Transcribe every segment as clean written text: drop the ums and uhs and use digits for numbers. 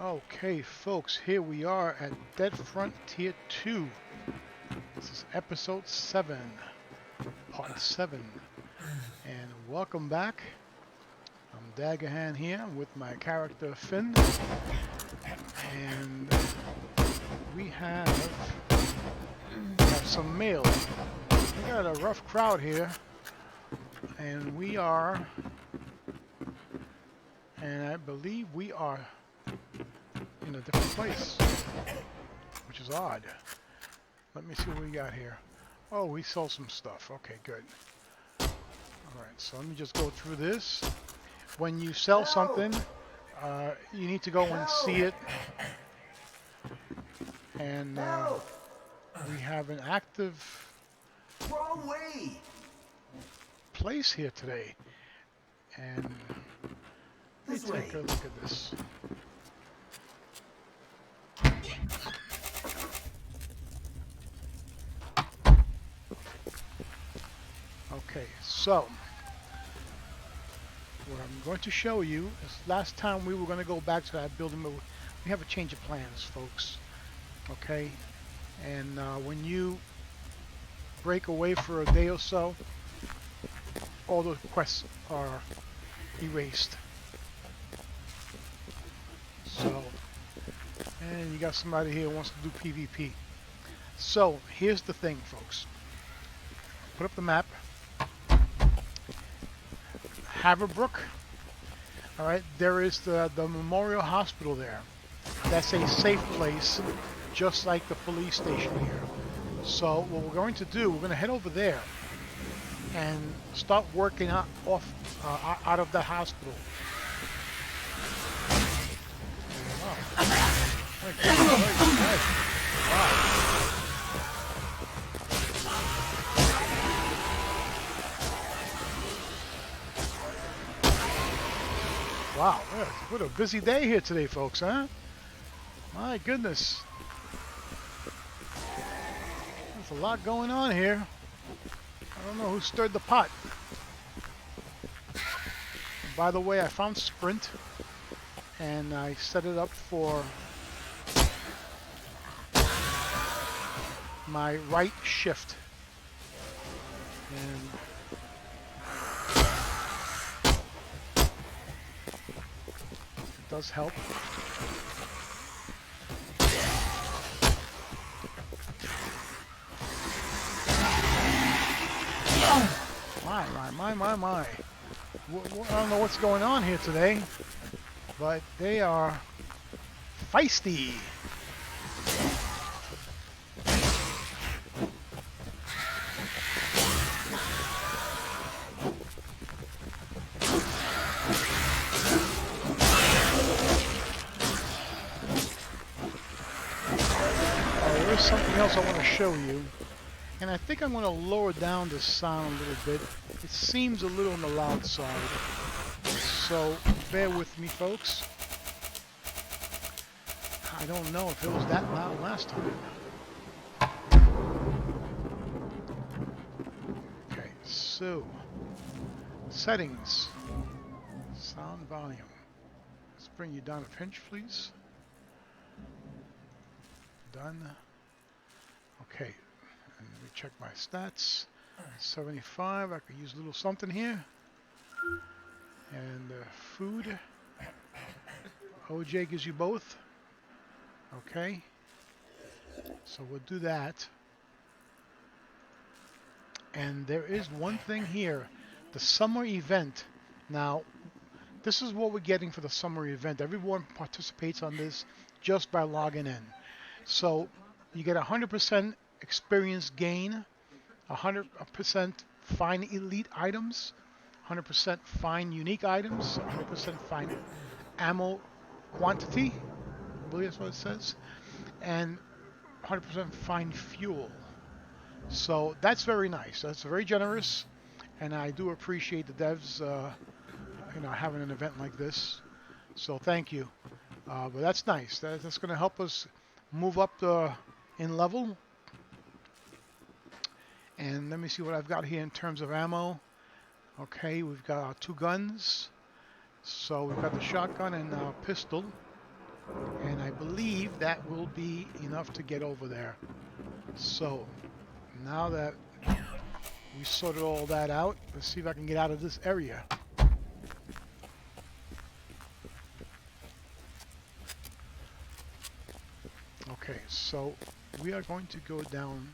Okay, folks, here we are at Dead Frontier 2. This is episode 7, part 7. And welcome back. I'm Daggerhan here with my character Finn. And we have some mail. We got a rough crowd here. And I believe we are in a different place, which is odd. Let me see what we got here. Oh, we sold some stuff. Okay, good. Alright, so let me just go through this. When you sell something, you need to go and see it. And we have an active Wrong way. place here today. And let's take a look at this. Okay, so what I'm going to show you is last time we were going to go back to that building, but we have a change of plans, folks. Okay, and when you break away for a day or so, all the quests are erased. So, and you got somebody here who wants to do PvP. So here's the thing, folks. Put up the map. Haverbrook. All right, there is the Memorial Hospital there. That's a safe place, just like the police station here. So what we're going to do, we're going to head over there and start working out of the hospital. Wow, what a busy day here today, folks, huh? My goodness. There's a lot going on here. I don't know who stirred the pot. By the way, I found Sprint, and I set it up for my right shift. And does help. My. I don't know what's going on here today, but they are feisty. There's something else I want to show you, and I think I'm going to lower down the sound a little bit. It seems a little on the loud side, so bear with me, folks. I don't know if it was that loud last time. Okay, so settings, sound volume. Let's bring you down a pinch, please. Done. Okay, and let me check my stats. 75, I could use a little something here. And food. OJ gives you both. Okay. So we'll do that. And there is one thing here. The summer event. Now, this is what we're getting for the summer event. Everyone participates on this just by logging in. So you get 100% experience gain, 100% find elite items, 100% find unique items, 100% find ammo quantity, I believe that's what it says, and 100% find fuel. So that's very nice. That's very generous, and I do appreciate the devs, having an event like this. So thank you. But that's nice. That's going to help us move up in level. And let me see what I've got here in terms of ammo. Okay, we've got our 2 guns. So we've got the shotgun and pistol. And I believe that will be enough to get over there. So now that we sorted all that out, let's see if I can get out of this area. Okay, so we are going to go down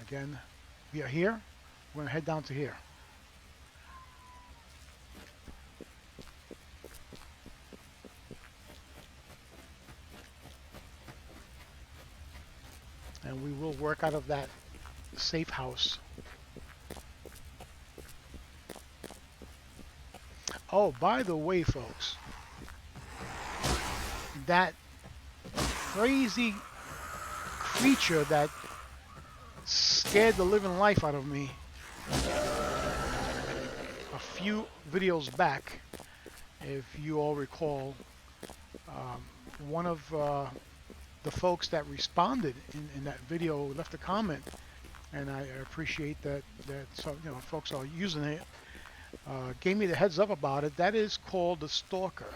again. We are here. We're going to head down to here. And we will work out of that safe house. Oh, by the way, folks, that crazy creature that scared the living life out of me a few videos back, if you all recall, um, one of the folks that responded in that video left a comment, and I appreciate that so folks are using it. Gave me the heads up about it. That is called the stalker,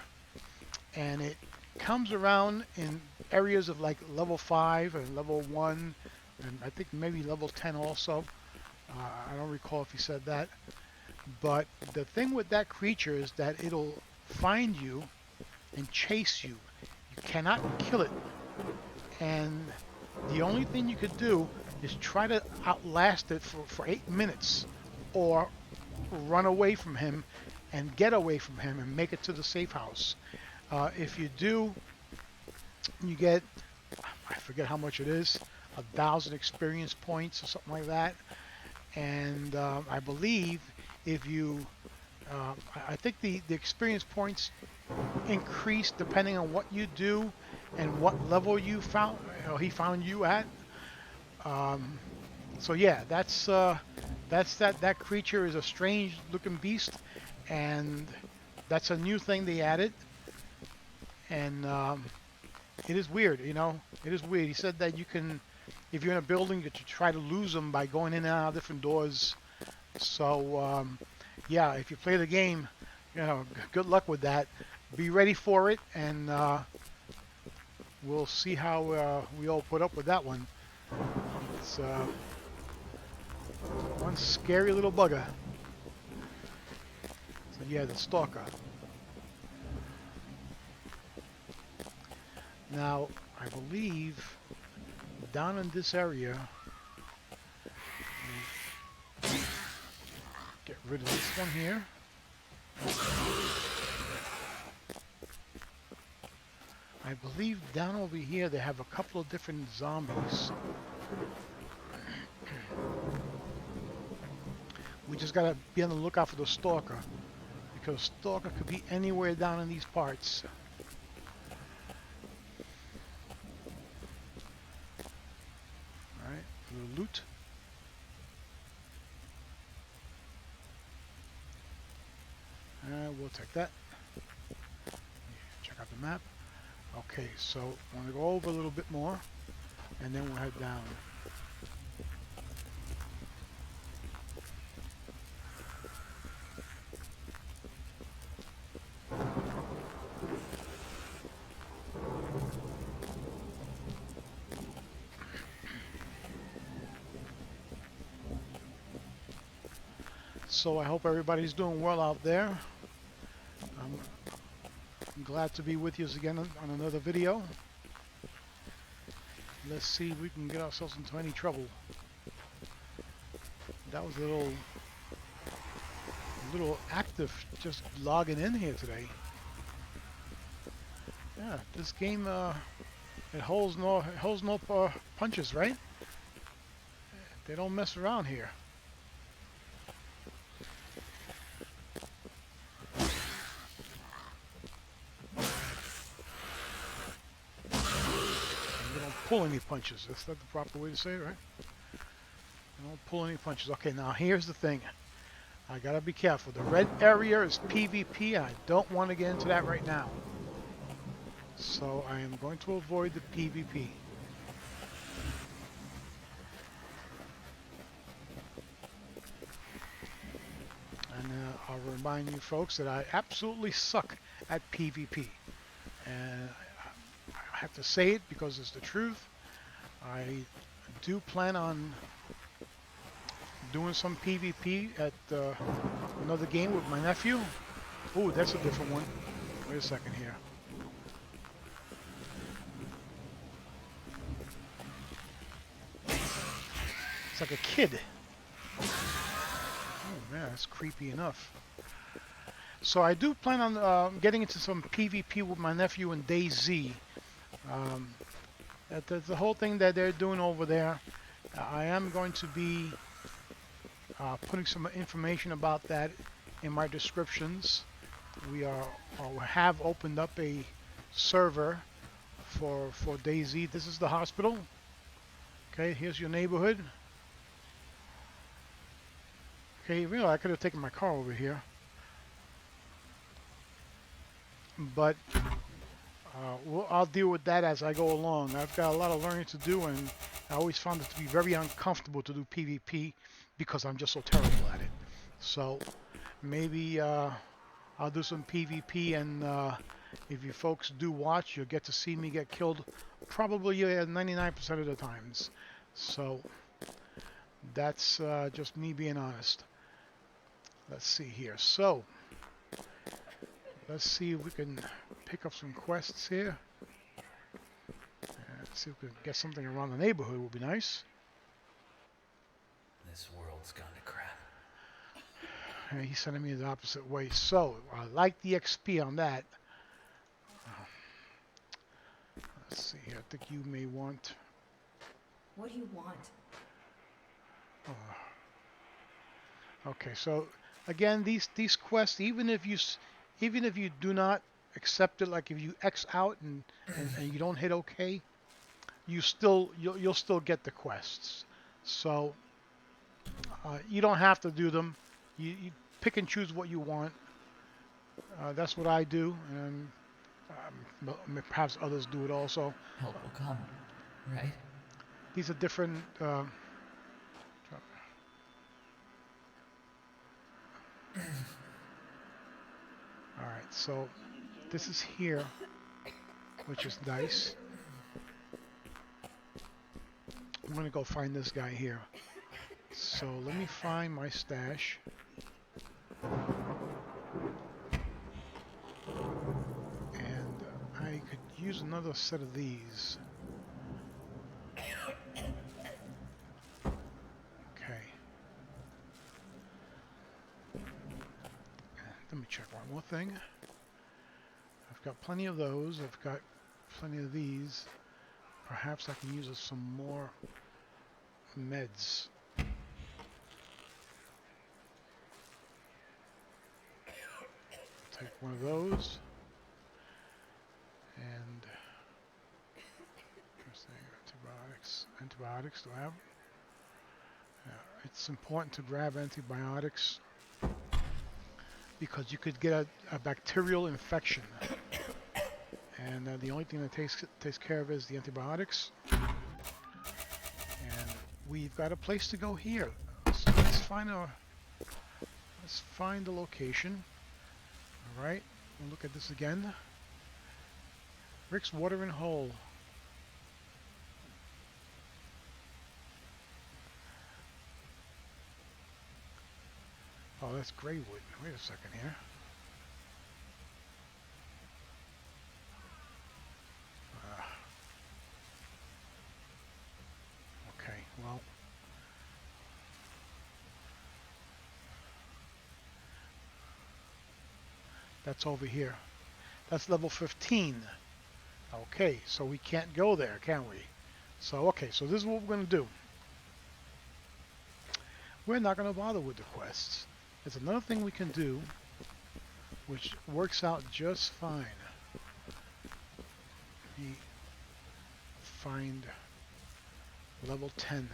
and it comes around in areas of like level 5 and level 1, and I think maybe level 10 also. I don't recall if he said that. But the thing with that creature is that it'll find you and chase you. You cannot kill it. And the only thing you could do is try to outlast it for 8 minutes, or run away from him and get away from him and make it to the safe house. If you do, you get, I forget how much it is, 1,000 experience points or something like that. And I believe if you, I think the experience points increase depending on what you do and what level you found, he found you at. So yeah, that's that creature is a strange looking beast, and that's a new thing they added. And it is weird, it is weird. He said that you can, if you're in a building, that you try to lose them by going in and out of different doors. So yeah, if you play the game, good luck with that. Be ready for it, and we'll see how we all put up with that one. It's one scary little bugger. So yeah, the stalker. Now, I believe down in this area, get rid of this one here. I believe down over here they have a couple of different zombies. We just gotta be on the lookout for the stalker, because stalker could be anywhere down in these parts. Alright, a little loot. We'll take that. Check out the map. Okay, so I want to go over a little bit more, and then we'll head down. So I hope everybody's doing well out there. I'm glad to be with you again on another video. Let's see if we can get ourselves into any trouble. That was a little active just logging in here today. Yeah, this game it holds no punches, right? They don't mess around here. Pull any punches. That's not the proper way to say it, right? I don't pull any punches. Okay, now here's the thing. I gotta be careful. The red area is PvP. I don't want to get into that right now. So I am going to avoid the PvP. And I'll remind you folks that I absolutely suck at PvP. And I have to say it because it's the truth. I do plan on doing some PvP at another game with my nephew. Oh, that's a different one. Wait a second here. It's like a kid. Oh man, that's creepy enough. So I do plan on getting into some PvP with my nephew and Dayz. Um, the whole thing that they're doing over there, I am going to be putting some information about that in my descriptions. We have opened up a server for Dayz. This is the hospital. Okay, here's your neighborhood. Okay, really, I could have taken my car over here, but I'll deal with that as I go along. I've got a lot of learning to do, and I always found it to be very uncomfortable to do PvP because I'm just so terrible at it. So maybe I'll do some PvP, and if you folks do watch, you'll get to see me get killed probably 99% of the times. So that's just me being honest. Let's see here. So let's see if we can pick up some quests here. See if we can get something around the neighborhood would be nice. This world's gone to crap. And he's sending me the opposite way. So I like the XP on that. Let's see here. I think you may want. What do you want? Okay, so again, these quests, even if you do not accept it, like if you X out and you don't hit OK, you'll still get the quests. So you don't have to do them. You pick and choose what you want. That's what I do, and perhaps others do it also. Help will come, right? These are different. All right, so this is here, which is nice. I'm gonna go find this guy here. So let me find my stash. And I could use another set of these. Okay. Let me check one more thing. I've got plenty of those. I've got plenty of these. Perhaps I can use some more meds. Take one of those. And antibiotics do I have? Yeah, it's important to grab antibiotics because you could get a bacterial infection, and the only thing that takes care of it is the antibiotics. And we've got a place to go here. So let's find the location. All right, we'll look at this again. Rick's watering hole. Oh, that's Greywood. Wait a second here. Okay, well. That's over here. That's level 15. Okay, so we can't go there, can we? So, okay, so this is what we're going to do. We're not going to bother with the quests. There's another thing we can do, which works out just fine. Let me find level 10.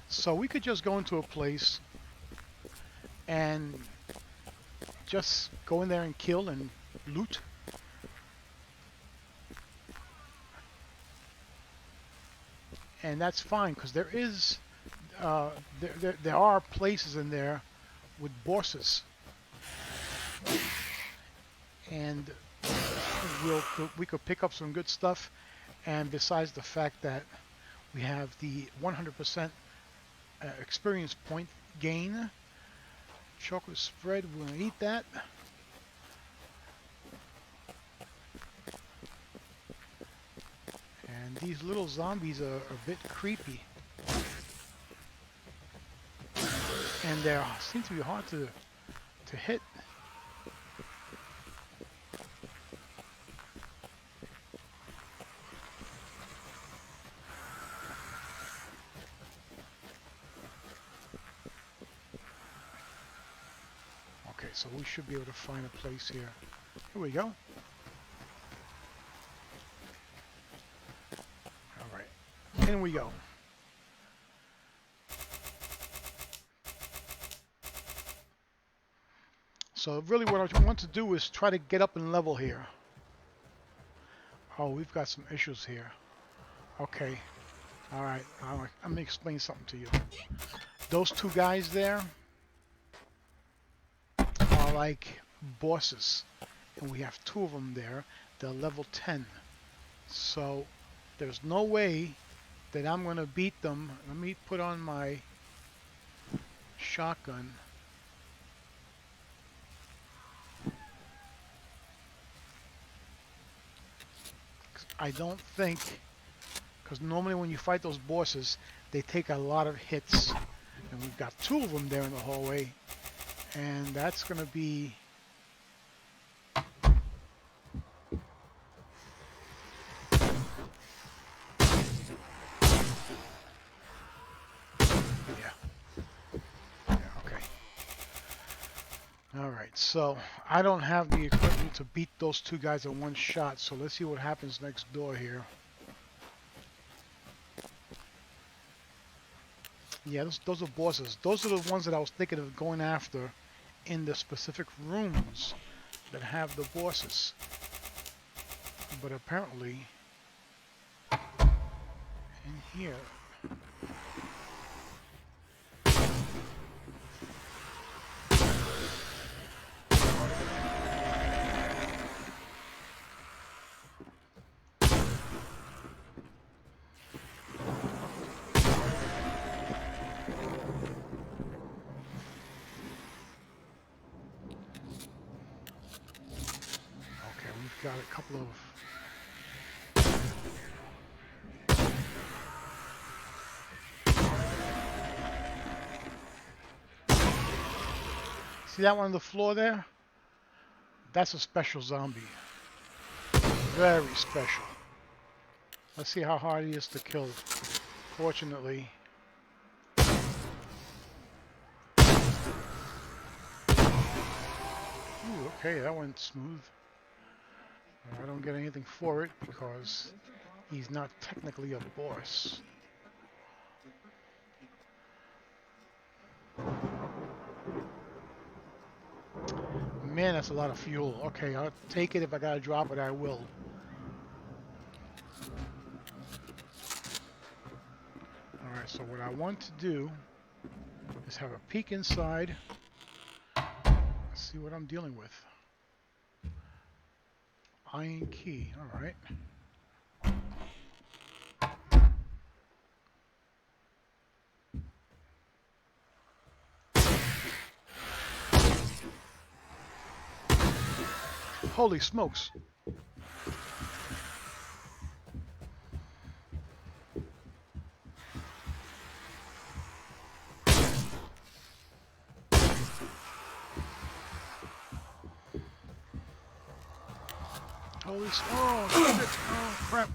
So we could just go into a place and just go in there and kill and loot. And that's fine, because there is there are places in there with bosses, and we could pick up some good stuff. And besides the fact that we have the 100% experience point gain, chocolate spread, we're gonna eat that. And these little zombies are a bit creepy, and they seem to be hard to hit. Okay, so we should be able to find a place here. Here we go. All right, in we go. So really what I want to do is try to get up in level here. Oh, we've got some issues here. Okay. All right, I'm gonna explain something to you. Those two guys there are like bosses, and we have two of them there. They're level 10. So there's no way that I'm gonna beat them. Let me put on my shotgun. I don't think, because normally when you fight those bosses, they take a lot of hits, and we've got two of them there in the hallway, and that's gonna be okay. All right, so I don't have the equipment to beat those two guys in one shot, so let's see what happens next door here. Yeah, those are bosses. Those are the ones that I was thinking of going after in the specific rooms that have the bosses. But apparently, in here, okay, we've got a couple of. See that one on the floor there? That's a special zombie. Very special. Let's see how hard he is to kill. Fortunately. Ooh, okay, that went smooth. I don't get anything for it because he's not technically a boss. Man, that's a lot of fuel. Okay, I'll take it. If I gotta drop it, I will. Alright, so what I want to do is have a peek inside. Let's see what I'm dealing with. Iron key, alright. Holy smokes. Holy oh shit, oh crap.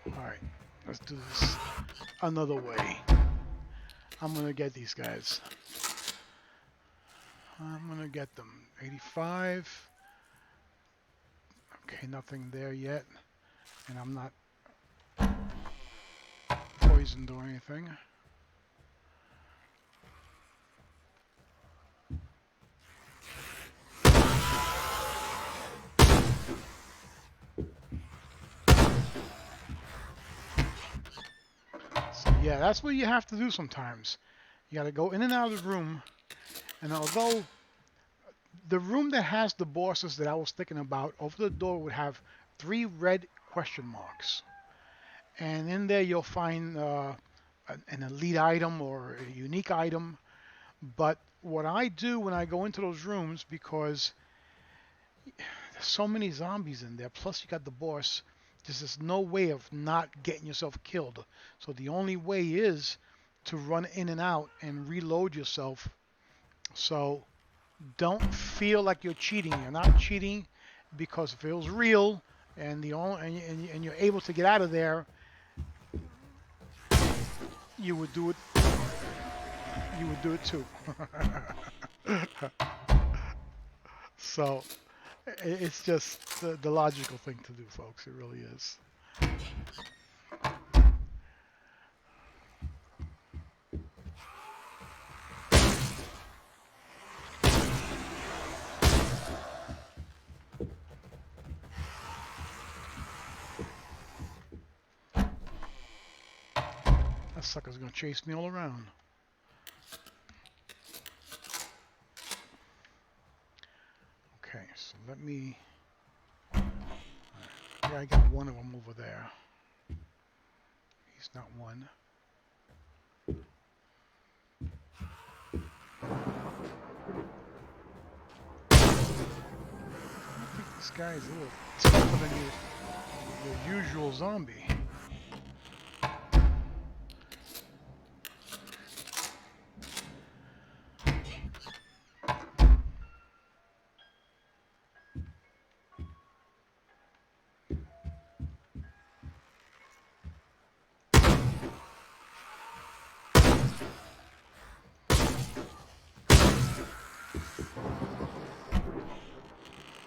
Alright, let's do this another way. I'm gonna get these guys. I'm gonna get them. 85. Okay, nothing there yet. And I'm not poisoned or anything. Yeah, that's what you have to do sometimes. You got to go in and out of the room, and although the room that has the bosses that I was thinking about, over the door would have 3 red question marks. And in there you'll find an elite item or a unique item. But what I do when I go into those rooms, because there's so many zombies in there, plus you got the boss, there's just no way of not getting yourself killed. So the only way is to run in and out and reload yourself. So don't feel like you're cheating. You're not cheating because it feels real, and the only and you're able to get out of there. You would do it. You would do it too. So it's just the logical thing to do, folks. It really is. That sucker's gonna chase me all around. Okay, so let me. Yeah, I got one of them over there. He's not one. I think this guy's a little tougher than your usual zombie.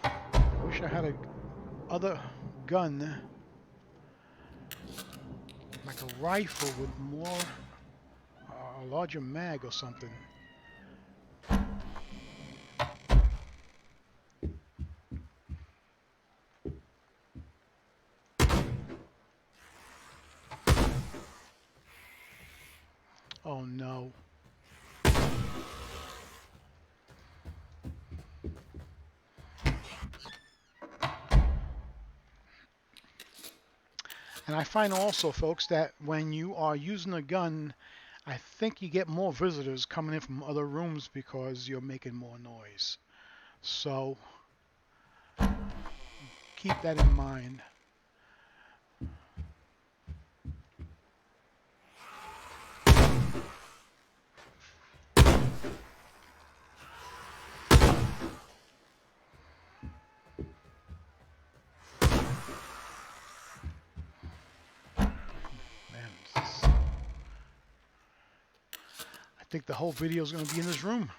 I wish I had a other gun, like a rifle with more, a larger mag or something. Oh no. And I find also, folks, that when you are using a gun, I think you get more visitors coming in from other rooms because you're making more noise. So keep that in mind. Man, I think the whole video is going to be in this room.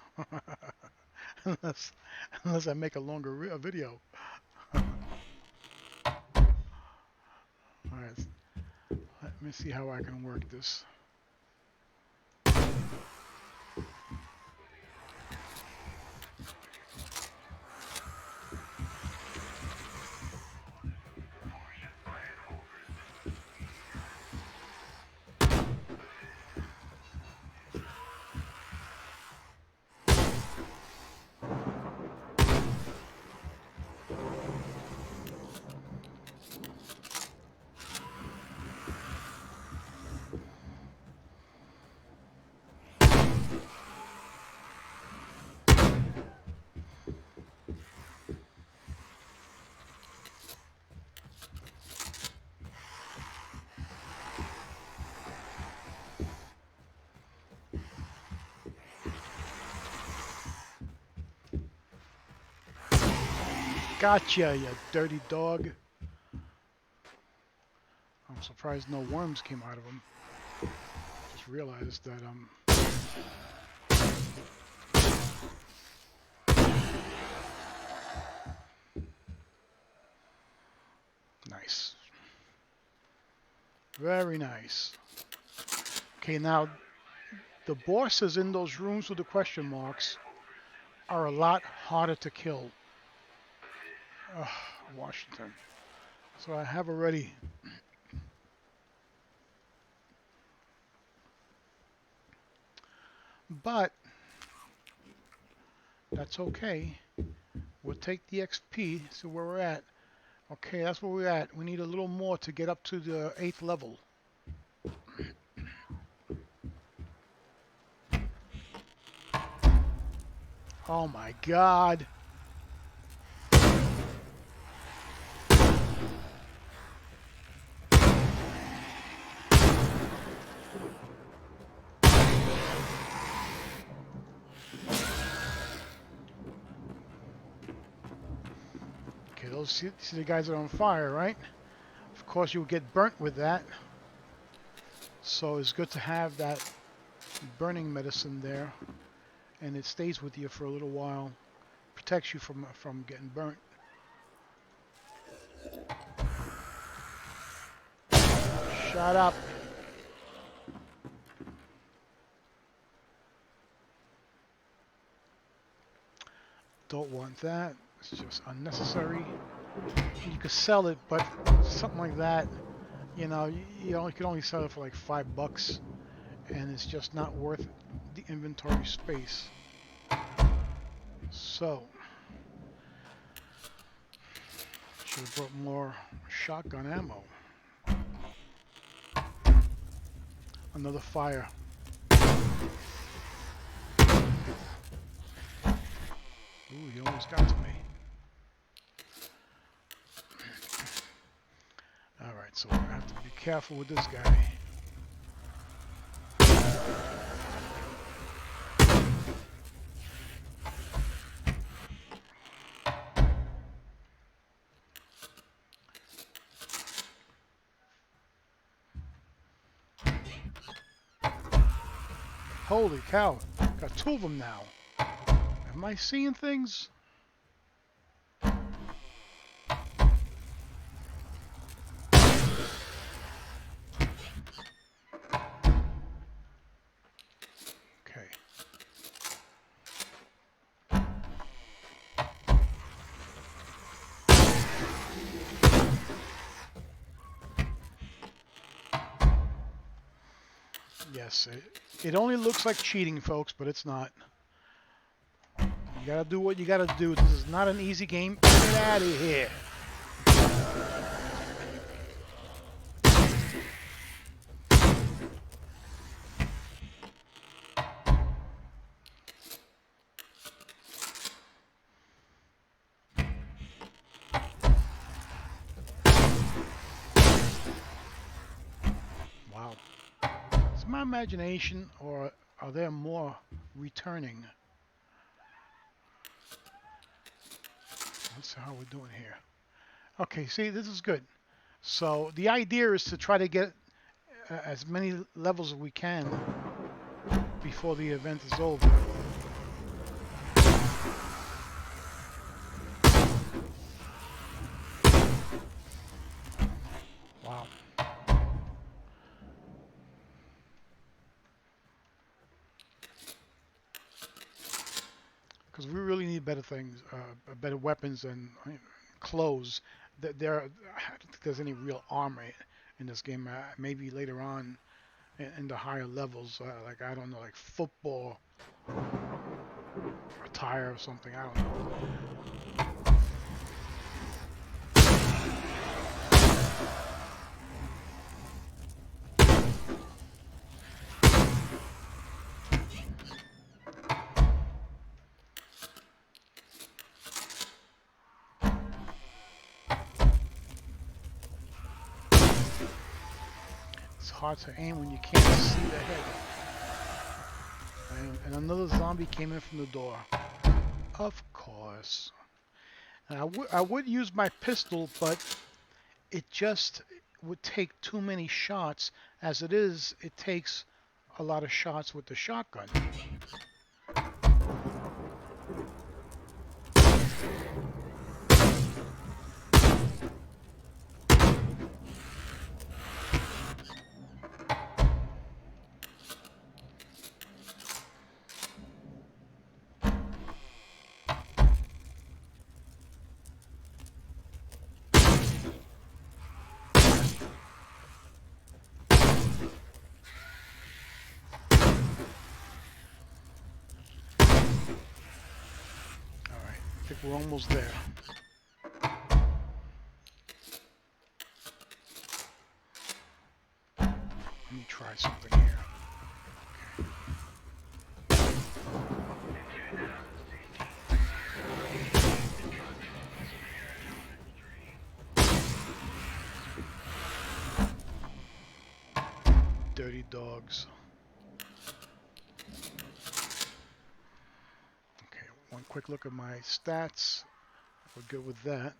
unless, unless I make a longer video. Alright, let me see how I can work this. Gotcha, you dirty dog. I'm surprised no worms came out of him. Just realized that nice. Very nice. Okay, now the bosses in those rooms with the question marks are a lot harder to kill. Ugh, Washington. So I have already but that's okay. We'll take the XP, see where we're at. Okay, that's where we're at. We need a little more to get up to the 8th level. Oh my god. Okay, those see the guys that are on fire, right? Of course, you'll get burnt with that. So it's good to have that burning medicine there, and it stays with you for a little while, protects you from getting burnt. Shut up. Don't want that. It's just unnecessary. You could sell it, but something like that, you know, you can only sell it for like $5, and it's just not worth the inventory space. So, should have brought more shotgun ammo. Another fire. Ooh, he almost got to me. Alright, so we're going to have to be careful with this guy. Holy cow, got 2 of them now. Am I seeing things? Okay. Yes, it only looks like cheating, folks, but it's not. You gotta do what you gotta do. This is not an easy game. Get out of here. Wow. Is my imagination, or are there more returning? Let's see how we're doing here. Okay, see, this is good. So the idea is to try to get as many levels as we can before the event is over. Wow. Because we really need better things, better weapons and clothes. I don't think there's any real armor in this game. Maybe later on in the higher levels, like I don't know, like football attire or something. I don't know. It's hard to aim when you can't see the head. And another zombie came in from the door. Of course. And I would use my pistol, but it just would take too many shots. As it is, it takes a lot of shots with the shotgun. I think we're almost there. Let me try something here. Dirty dogs. Okay, one quick look at my stats. We're good with that.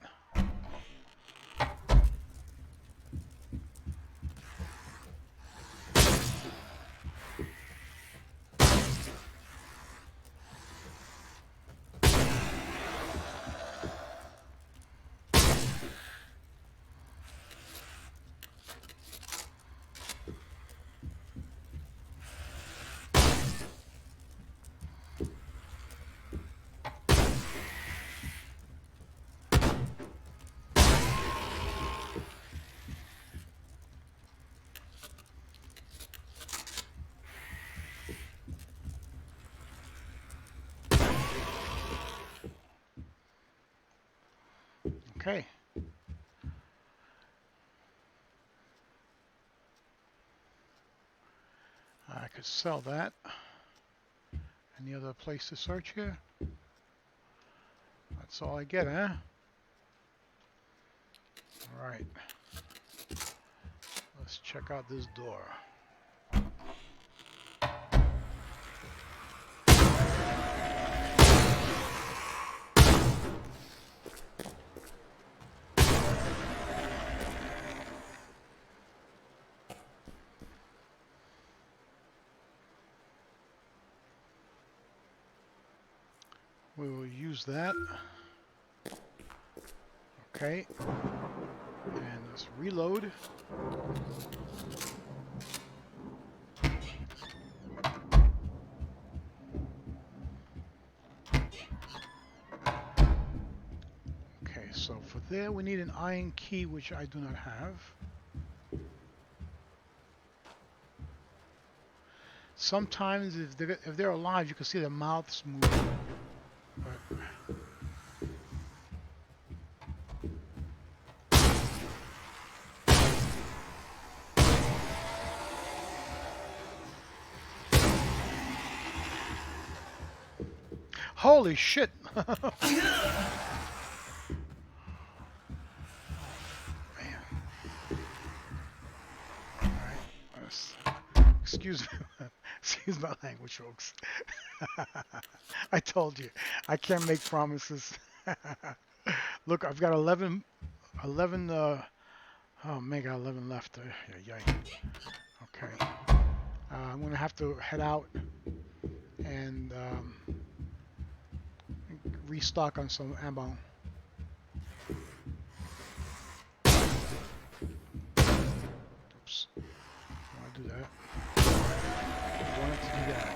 Okay. I could sell that. Any other place to search here? That's all I get, huh? Alright. Let's check out this door. We will use that. Okay. And let's reload. Okay, so for there we need an iron key, which I do not have. Sometimes if they're alive, you can see their mouths move. But holy shit! Man. Alright. Excuse me. Excuse my language, folks. I told you. I can't make promises. Look, I've got 11 oh man, got 11 left. Yeah. Okay. I'm going to have to head out and restock on some ammo. Oops. I want to do that. I wanted to do that.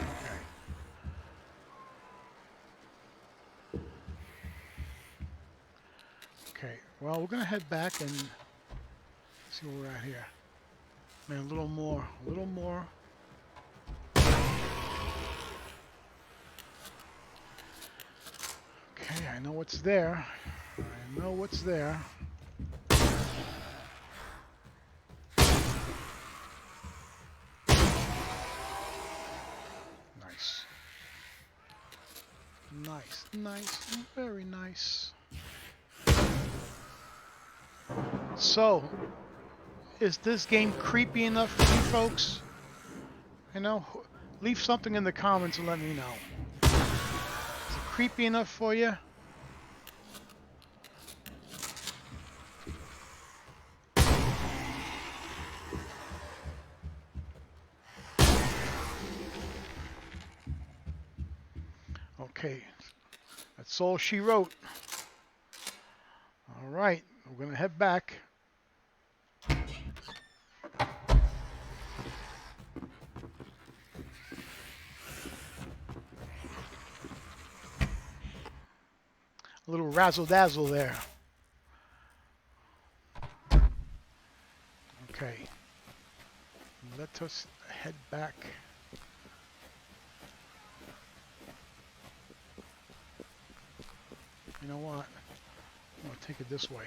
Okay. Okay. Well, we're going to head back and see where we're at here. Man, a little more. A little more. Okay, I know what's there. I know what's there. Nice. Nice. Very nice. So, is this game creepy enough for you folks? You know, leave something in the comments and let me know. Is it creepy enough for you? Okay, that's all she wrote. All right, we're gonna head back. A little razzle dazzle there. Okay, let us head back. take it this way.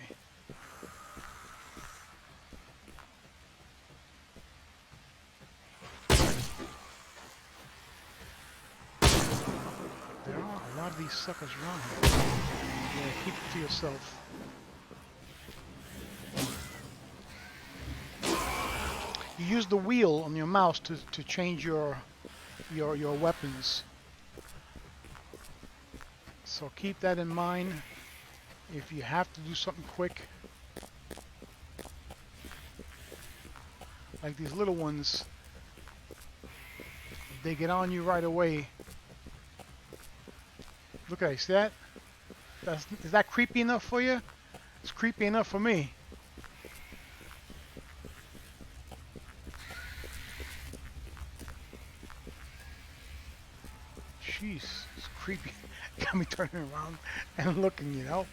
There are a lot of these suckers around here. Yeah, keep it to yourself. You use the wheel on your mouse to change your weapons. So keep that in mind. If you have to do something quick, like these little ones, they get on you right away. Look at it, see that? Is that creepy enough for you? It's creepy enough for me. Jeez, it's creepy. Got me turning around and looking, you know.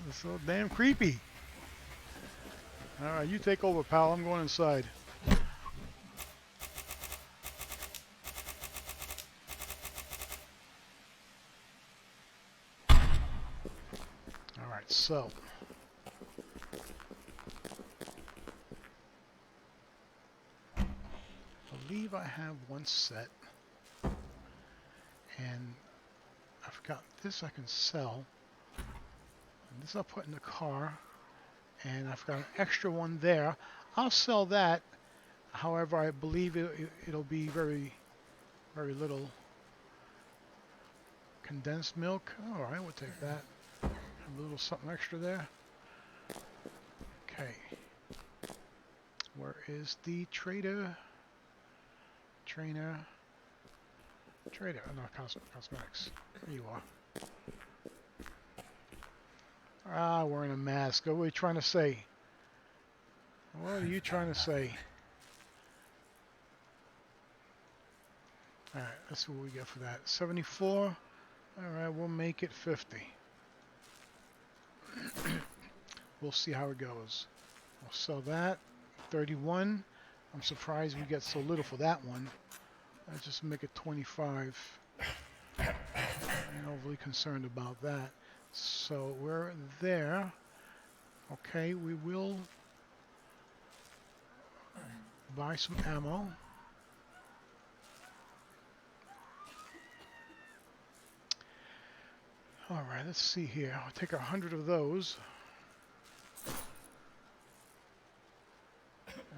It's so damn creepy. Alright, you take over, pal. I'm going inside. Alright, so. I believe I have one set. And I've got this I can sell. And this I'll put in the car. And I've got an extra one there. I'll sell that. However, I believe it'll be very, very little. Condensed milk. Alright, we'll take that. Have a little something extra there. Okay. Where is the trader? Trainer. Trader. Oh, no, cosmetics. There you are. Ah, wearing a mask. What are you trying to say? What are you trying to say? Alright, let's see what we get for that. 74. Alright, we'll make it 50. We'll see how it goes. We'll sell that. 31. I'm surprised we get so little for that one. Let's just make it 25. I'm not overly concerned about that. So we're there. Okay, we will buy some ammo. Alright, let's see here. I'll take 100 of those.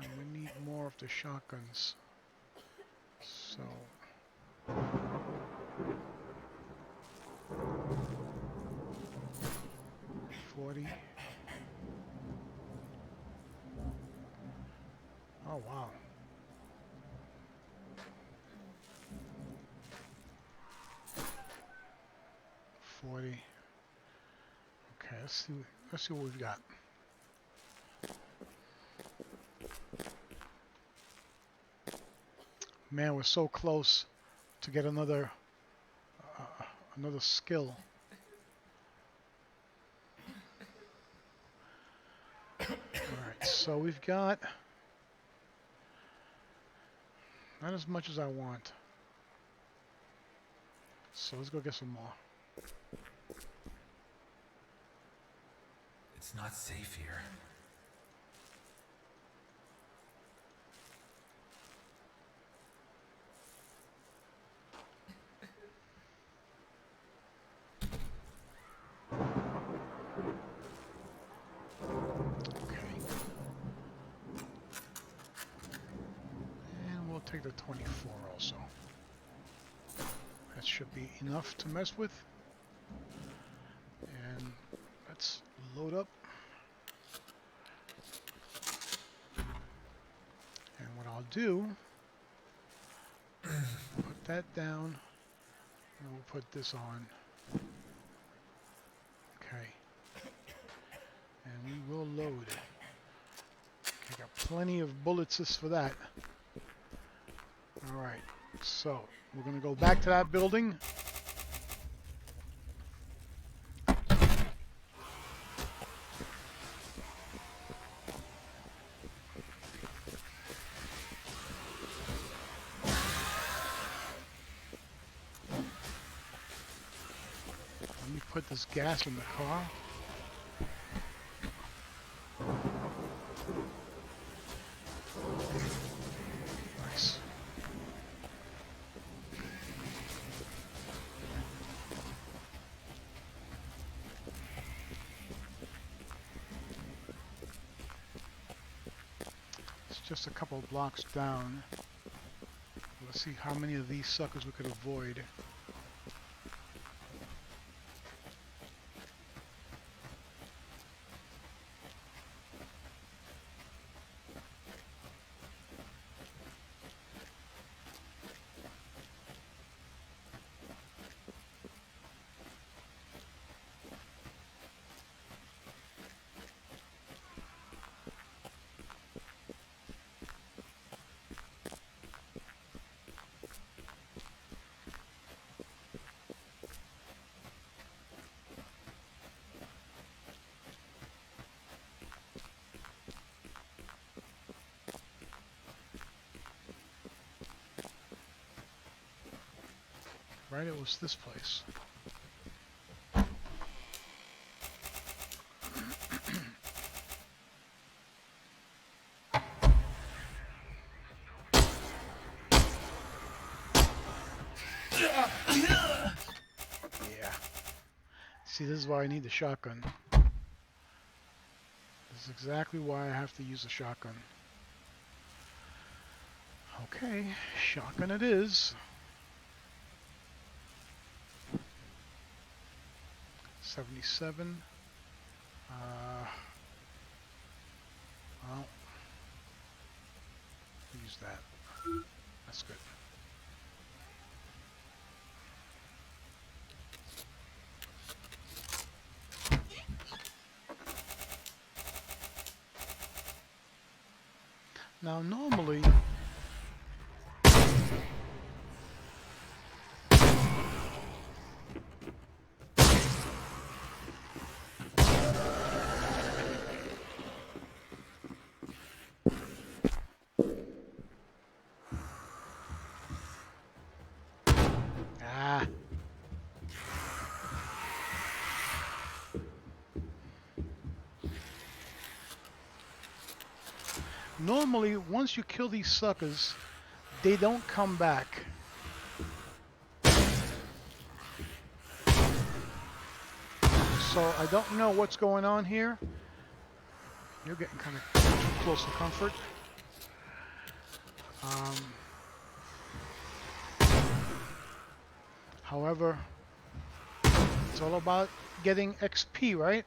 And we need more of the shotguns. So 40. Oh wow. Okay, let's see what we've got. Man, we're so close to get another skill. Alright, so we've got not as much as I want. So let's go get some more. It's not safe here. Take the 24 also. That should be enough to mess with. And let's load up. And what I'll do, put that down, and we'll put this on. Okay. And we will load. Okay, got plenty of bullets for that. Alright, so we're going to go back to that building. Let me put this gas in the car. just a couple of blocks down. Let's see how many of these suckers we could avoid. Right, it was this place. Yeah. See, this is why I need the shotgun. This is exactly why I have to use a shotgun. Okay, shotgun it is. 77. Well, use that. That's good. Now, normally, ah, normally, once you kill these suckers, they don't come back. So I don't know what's going on here. You're getting kind of too close to comfort. However, it's all about getting XP, right?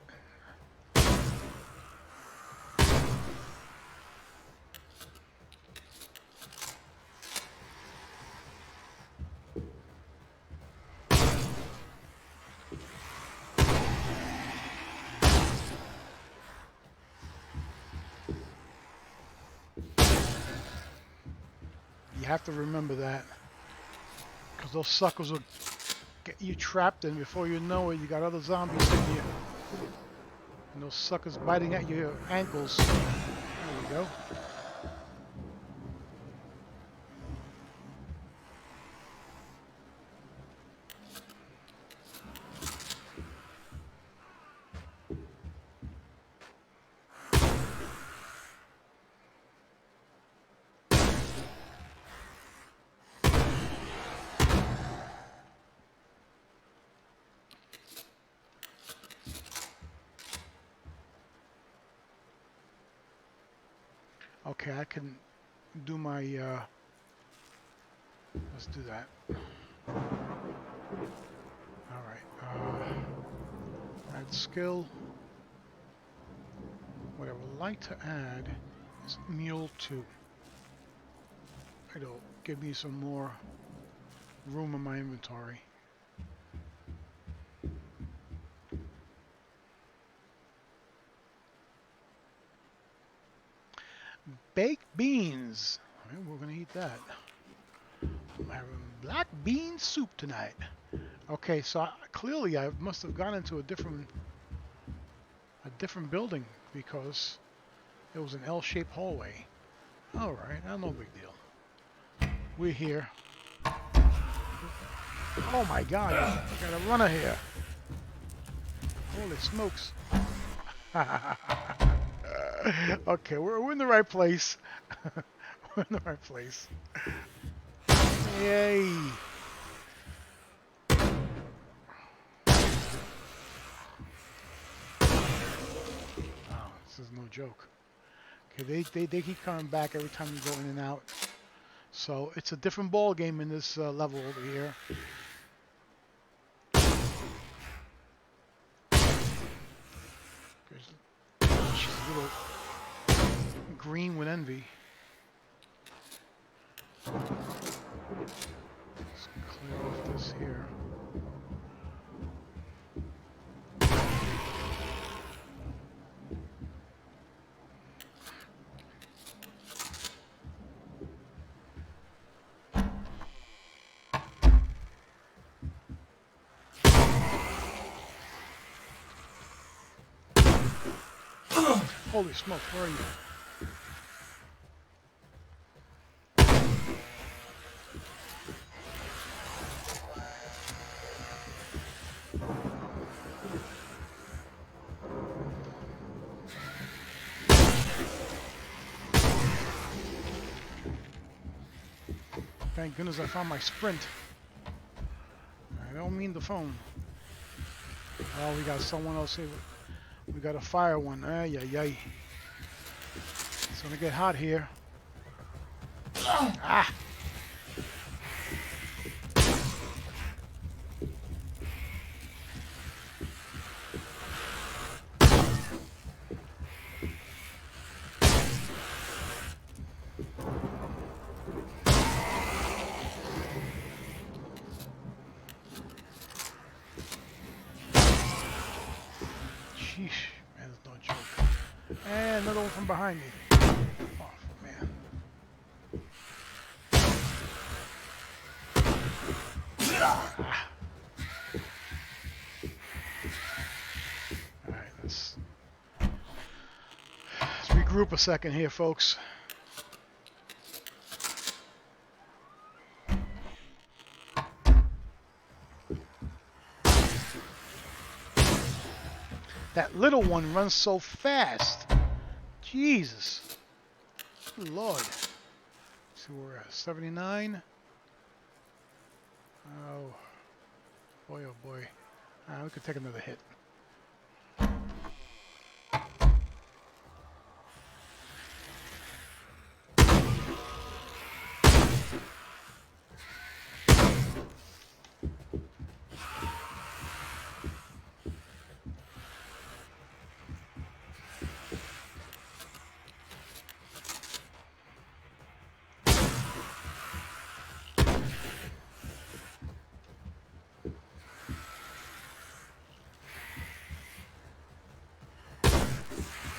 You have to remember that, because those suckers will get you trapped, and before you know it, you got other zombies hitting you. And those suckers biting at your ankles. There we go. Okay, I can do my, let's do that. Alright, add skill. What I would like to add is Mule 2. It'll give me some more room in my inventory. Baked beans. We're gonna eat that. I'm having black bean soup tonight. Okay, so clearly I must have gone into a different building, because it was an L-shaped hallway. All right, no big deal. We're here. Oh my God! I got a runner here. Holy smokes! Okay, we're in the right place. We're in the right place. Yay! Oh, this is no joke. Okay, they keep coming back every time you go in and out. So it's a different ball game in this level over here. She's a little green with envy. Let's clear off this here. Holy smoke, where are you? Thank goodness I found my sprint. I don't mean the phone. Oh, we got someone else here. We got a fire one. Ay, ay, ay. It's gonna get hot here. Ah! Sheesh, man, that's no joke. And another one from behind me. Oh, man. Ah. Alright, let's regroup a second here, folks. That little one runs so fast. Jesus. Good Lord. So we're at 79. Oh. Boy, oh boy. We could take another hit.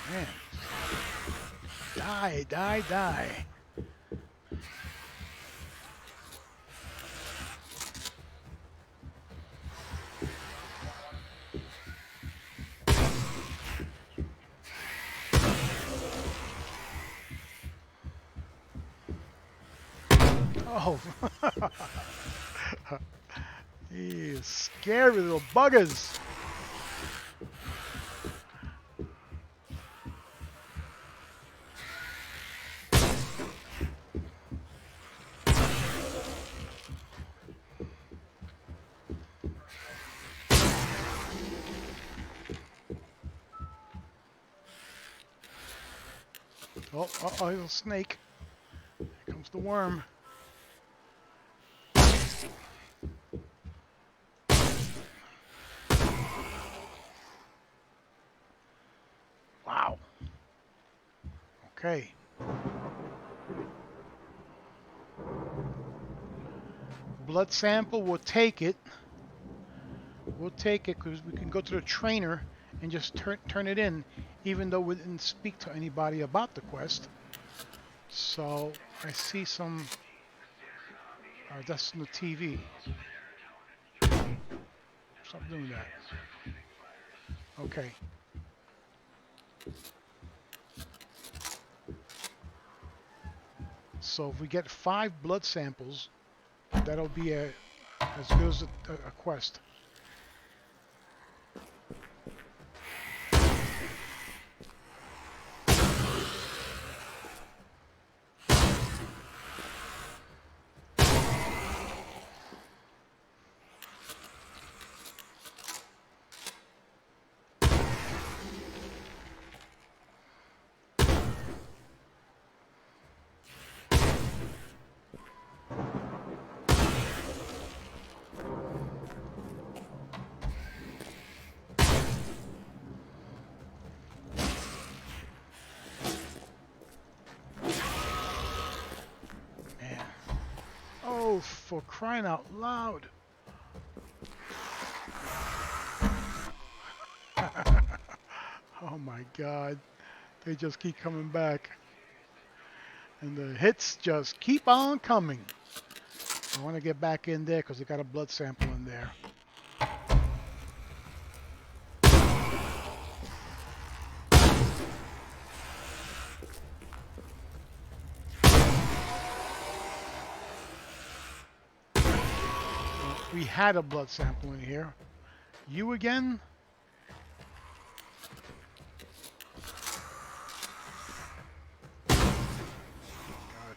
Man. Die, die, die. Oh. You scary little buggers. Oh, uh-oh, little snake. Here comes the worm. Wow. Okay. Blood sample, we'll take it. We'll take it because we can go to the trainer and just turn it in, even though we didn't speak to anybody about the quest. So I see some. That's on the TV. Stop doing that. Okay. So if we get 5 blood samples, that'll be as good as a quest. for crying out loud. Oh my God. They just keep coming back. And the hits just keep on coming. I want to get back in there because they got a blood sample in there. We had a blood sample in here. You again? God.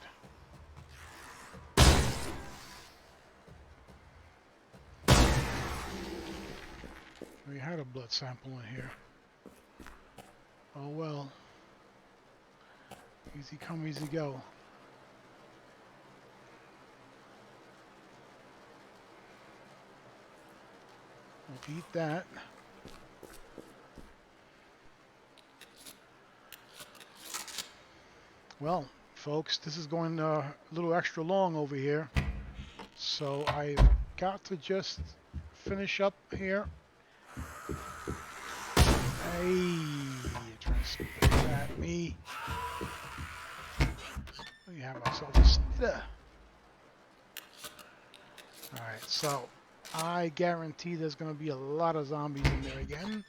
We had a blood sample in here. Oh well. Easy come, easy go. We'll eat that. Well, folks, this is going a little extra long over here. So I've got to just finish up here. Hey, you're trying to spit at me. We have ourselves a spitter. Alright, so I guarantee there's going to be a lot of zombies in there again.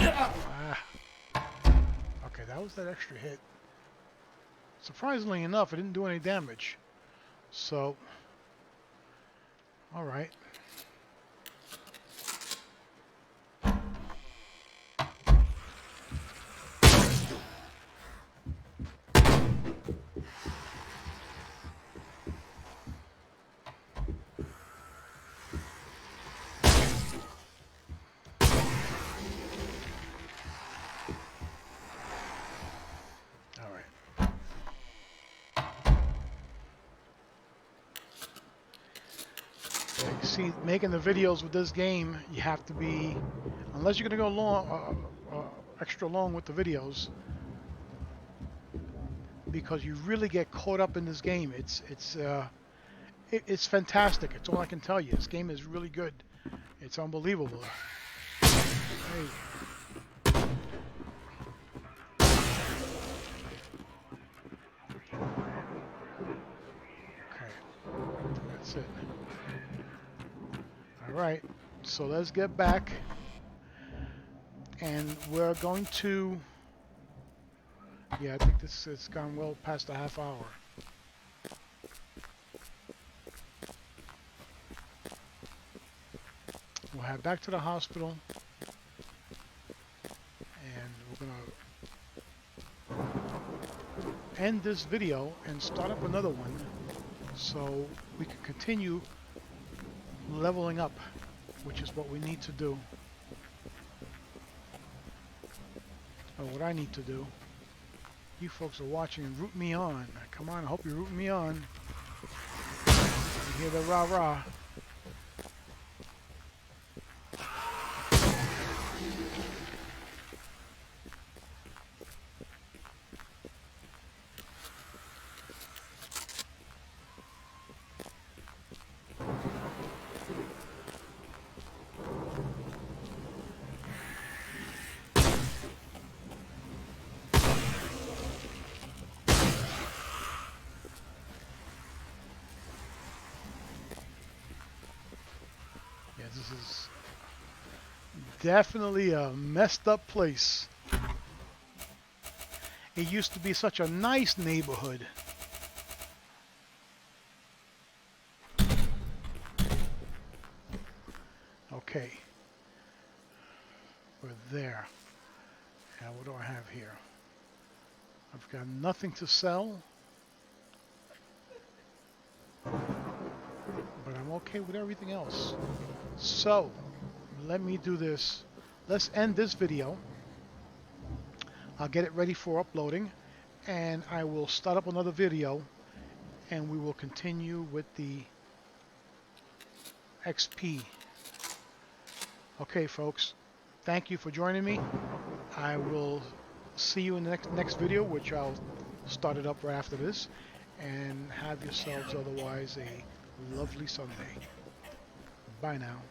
Ah. Okay, that was that extra hit. Surprisingly enough, it didn't do any damage. So, alright. See, making the videos with this game, you have to be, unless you're going to go long, extra long with the videos, because you really get caught up in this game. It's fantastic. It's all I can tell you. This game is really good. It's unbelievable. Hey. Okay, that's it. Alright, so let's get back, and we're going to, yeah, I think this has gone well past a half hour. We'll head back to the hospital, and we're going to end this video and start up another one so we can continue leveling up, which is what we need to do, or what I need to do. You folks are watching and root me on. Come on, I hope you're rooting me on. You hear the rah-rah. This is definitely a messed up place. It used to be such a nice neighborhood. Okay. We're there. Now what do I have here? I've got nothing to sell. But I'm okay with everything else. So, let me do this. Let's end this video. I'll get it ready for uploading, and I will start up another video, and we will continue with the XP. Okay, folks. Thank you for joining me. I will see you in the next video, which I'll start it up right after this. and have yourselves otherwise a lovely Sunday. Bye now.